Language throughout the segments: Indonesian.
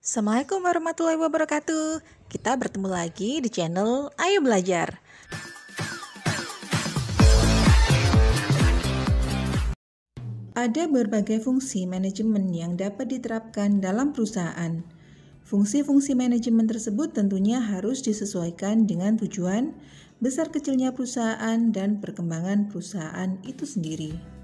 Assalamualaikum warahmatullahi wabarakatuh. Kita bertemu lagi di channel Ayo Belajar. Ada berbagai fungsi manajemen yang dapat diterapkan dalam perusahaan. Fungsi-fungsi manajemen tersebut tentunya harus disesuaikan dengan tujuan, besar kecilnya perusahaan, dan perkembangan perusahaan itu sendiri.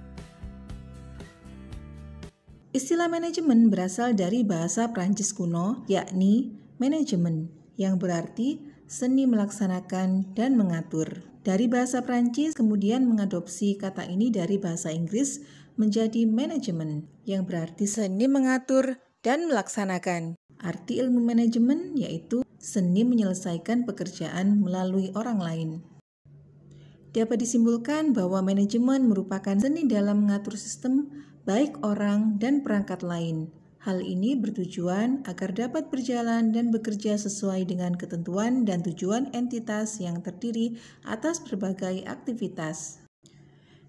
Istilah manajemen berasal dari bahasa Prancis kuno, yakni manajemen, yang berarti seni melaksanakan dan mengatur. Dari bahasa Prancis kemudian mengadopsi kata ini dari bahasa Inggris menjadi manajemen, yang berarti seni mengatur dan melaksanakan. Arti ilmu manajemen yaitu seni menyelesaikan pekerjaan melalui orang lain. Dapat disimpulkan bahwa manajemen merupakan seni dalam mengatur sistem, baik orang dan perangkat lain. Hal ini bertujuan agar dapat berjalan dan bekerja sesuai dengan ketentuan dan tujuan entitas yang terdiri atas berbagai aktivitas.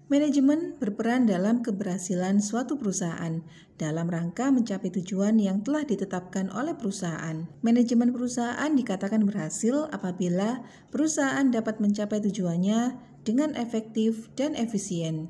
Manajemen berperan dalam keberhasilan suatu perusahaan dalam rangka mencapai tujuan yang telah ditetapkan oleh perusahaan. Manajemen perusahaan dikatakan berhasil apabila perusahaan dapat mencapai tujuannya dengan efektif dan efisien.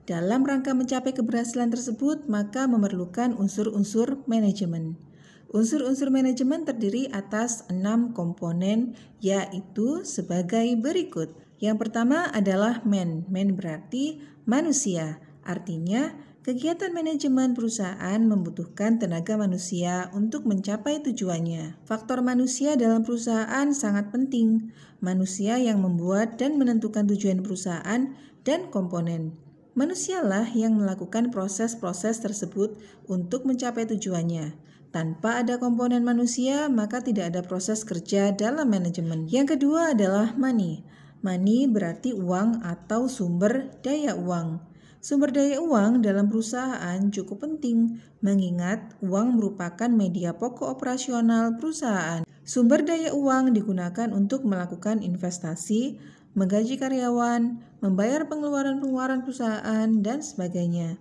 Dalam rangka mencapai keberhasilan tersebut, maka memerlukan unsur-unsur manajemen. Unsur-unsur manajemen terdiri atas 6 komponen, yaitu sebagai berikut. Yang pertama adalah man berarti manusia. Artinya, kegiatan manajemen perusahaan membutuhkan tenaga manusia untuk mencapai tujuannya. Faktor manusia dalam perusahaan sangat penting. Manusia yang membuat dan menentukan tujuan perusahaan dan komponen. Manusialah yang melakukan proses-proses tersebut untuk mencapai tujuannya. Tanpa ada komponen manusia, maka tidak ada proses kerja dalam manajemen. Yang kedua adalah money. Money berarti uang atau sumber daya uang. Sumber daya uang dalam perusahaan cukup penting, mengingat uang merupakan media pokok operasional perusahaan. Sumber daya uang digunakan untuk melakukan investasi, menggaji karyawan, membayar pengeluaran-pengeluaran perusahaan, dan sebagainya.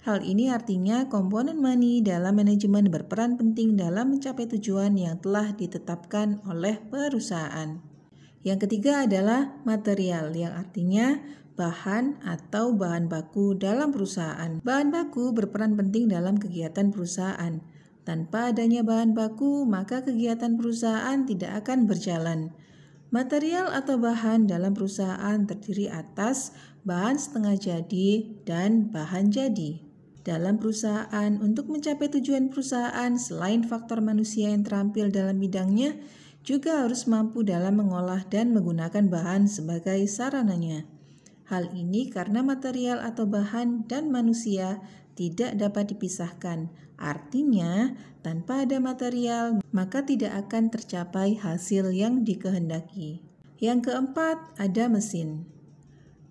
Hal ini artinya komponen money dalam manajemen berperan penting dalam mencapai tujuan yang telah ditetapkan oleh perusahaan. Yang ketiga adalah material, yang artinya bahan atau bahan baku dalam perusahaan. Bahan baku berperan penting dalam kegiatan perusahaan. Tanpa adanya bahan baku, maka kegiatan perusahaan tidak akan berjalan. Material atau bahan dalam perusahaan terdiri atas bahan setengah jadi dan bahan jadi. Dalam perusahaan, untuk mencapai tujuan perusahaan, selain faktor manusia yang terampil dalam bidangnya, juga harus mampu dalam mengolah dan menggunakan bahan sebagai sarananya. Hal ini karena material atau bahan dan manusia tidak dapat dipisahkan. Artinya, tanpa ada material, maka tidak akan tercapai hasil yang dikehendaki. Yang keempat, ada mesin.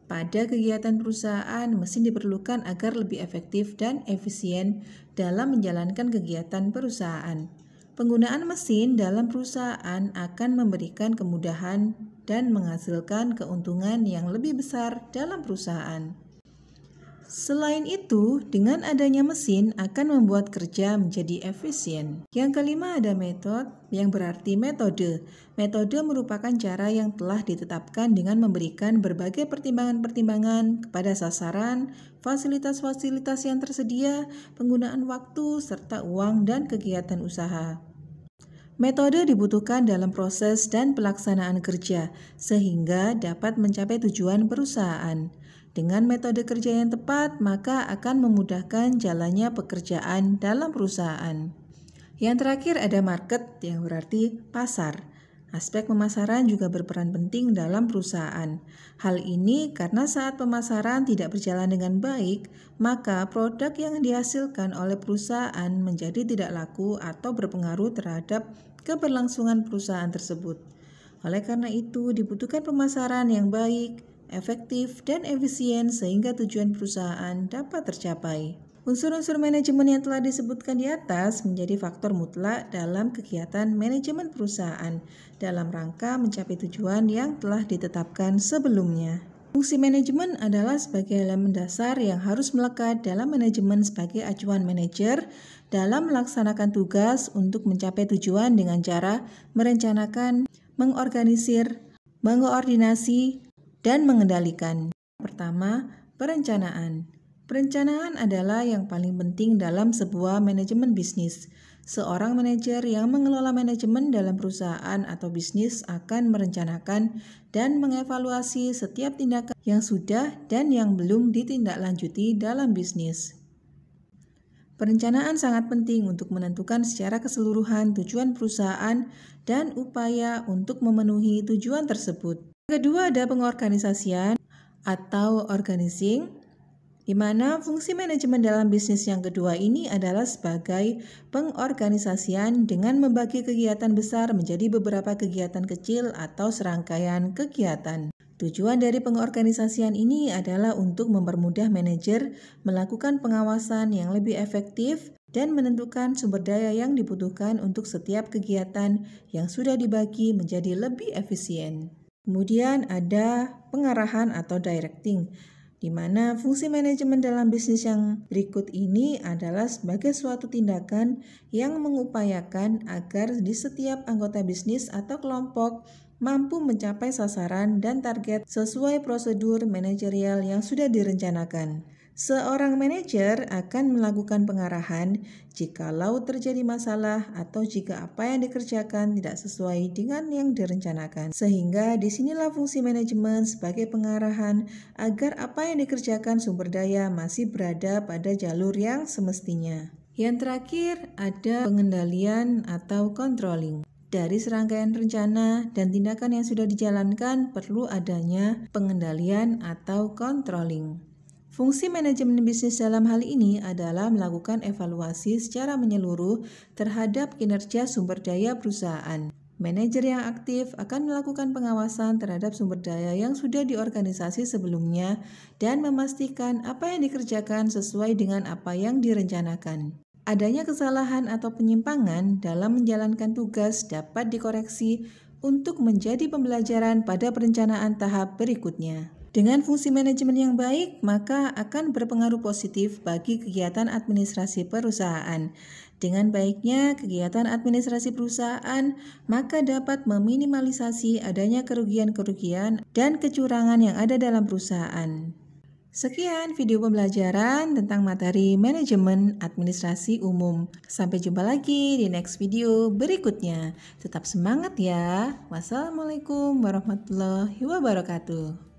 Pada kegiatan perusahaan, mesin diperlukan agar lebih efektif dan efisien dalam menjalankan kegiatan perusahaan. Penggunaan mesin dalam perusahaan akan memberikan kemudahan dan menghasilkan keuntungan yang lebih besar dalam perusahaan. Selain itu, dengan adanya mesin akan membuat kerja menjadi efisien. Yang kelima ada metode, yang berarti metode. Metode merupakan cara yang telah ditetapkan dengan memberikan berbagai pertimbangan-pertimbangan kepada sasaran, fasilitas-fasilitas yang tersedia, penggunaan waktu, serta uang dan kegiatan usaha. Metode dibutuhkan dalam proses dan pelaksanaan kerja, sehingga dapat mencapai tujuan perusahaan. Dengan metode kerja yang tepat, maka akan memudahkan jalannya pekerjaan dalam perusahaan. Yang terakhir ada market, yang berarti pasar. Aspek pemasaran juga berperan penting dalam perusahaan. Hal ini karena saat pemasaran tidak berjalan dengan baik, maka produk yang dihasilkan oleh perusahaan menjadi tidak laku atau berpengaruh terhadap keberlangsungan perusahaan tersebut. Oleh karena itu, dibutuhkan pemasaran yang baik, efektif, dan efisien sehingga tujuan perusahaan dapat tercapai. Unsur-unsur manajemen yang telah disebutkan di atas menjadi faktor mutlak dalam kegiatan manajemen perusahaan dalam rangka mencapai tujuan yang telah ditetapkan sebelumnya. Fungsi manajemen adalah sebagai elemen dasar yang harus melekat dalam manajemen sebagai acuan manajer dalam melaksanakan tugas untuk mencapai tujuan dengan cara merencanakan, mengorganisir, mengoordinasi, dan mengendalikan. Pertama, perencanaan. Perencanaan adalah yang paling penting dalam sebuah manajemen bisnis. Seorang manajer yang mengelola manajemen dalam perusahaan atau bisnis akan merencanakan dan mengevaluasi setiap tindakan yang sudah dan yang belum ditindaklanjuti dalam bisnis. Perencanaan sangat penting untuk menentukan secara keseluruhan tujuan perusahaan dan upaya untuk memenuhi tujuan tersebut. Kedua, ada pengorganisasian atau organizing, di mana fungsi manajemen dalam bisnis yang kedua ini adalah sebagai pengorganisasian dengan membagi kegiatan besar menjadi beberapa kegiatan kecil atau serangkaian kegiatan. Tujuan dari pengorganisasian ini adalah untuk mempermudah manajer melakukan pengawasan yang lebih efektif dan menentukan sumber daya yang dibutuhkan untuk setiap kegiatan yang sudah dibagi menjadi lebih efisien. Kemudian ada pengarahan atau directing, di mana fungsi manajemen dalam bisnis yang berikut ini adalah sebagai suatu tindakan yang mengupayakan agar di setiap anggota bisnis atau kelompok mampu mencapai sasaran dan target sesuai prosedur manajerial yang sudah direncanakan. Seorang manajer akan melakukan pengarahan jikalau terjadi masalah atau jika apa yang dikerjakan tidak sesuai dengan yang direncanakan. Sehingga disinilah fungsi manajemen sebagai pengarahan agar apa yang dikerjakan sumber daya masih berada pada jalur yang semestinya. Yang terakhir ada pengendalian atau controlling. Dari serangkaian rencana dan tindakan yang sudah dijalankan perlu adanya pengendalian atau controlling. Fungsi manajemen bisnis dalam hal ini adalah melakukan evaluasi secara menyeluruh terhadap kinerja sumber daya perusahaan. Manajer yang aktif akan melakukan pengawasan terhadap sumber daya yang sudah diorganisasi sebelumnya dan memastikan apa yang dikerjakan sesuai dengan apa yang direncanakan. Adanya kesalahan atau penyimpangan dalam menjalankan tugas dapat dikoreksi untuk menjadi pembelajaran pada perencanaan tahap berikutnya. Dengan fungsi manajemen yang baik, maka akan berpengaruh positif bagi kegiatan administrasi perusahaan. Dengan baiknya kegiatan administrasi perusahaan, maka dapat meminimalisasi adanya kerugian-kerugian dan kecurangan yang ada dalam perusahaan. Sekian video pembelajaran tentang materi manajemen administrasi umum. Sampai jumpa lagi di next video berikutnya. Tetap semangat ya. Wassalamualaikum warahmatullahi wabarakatuh.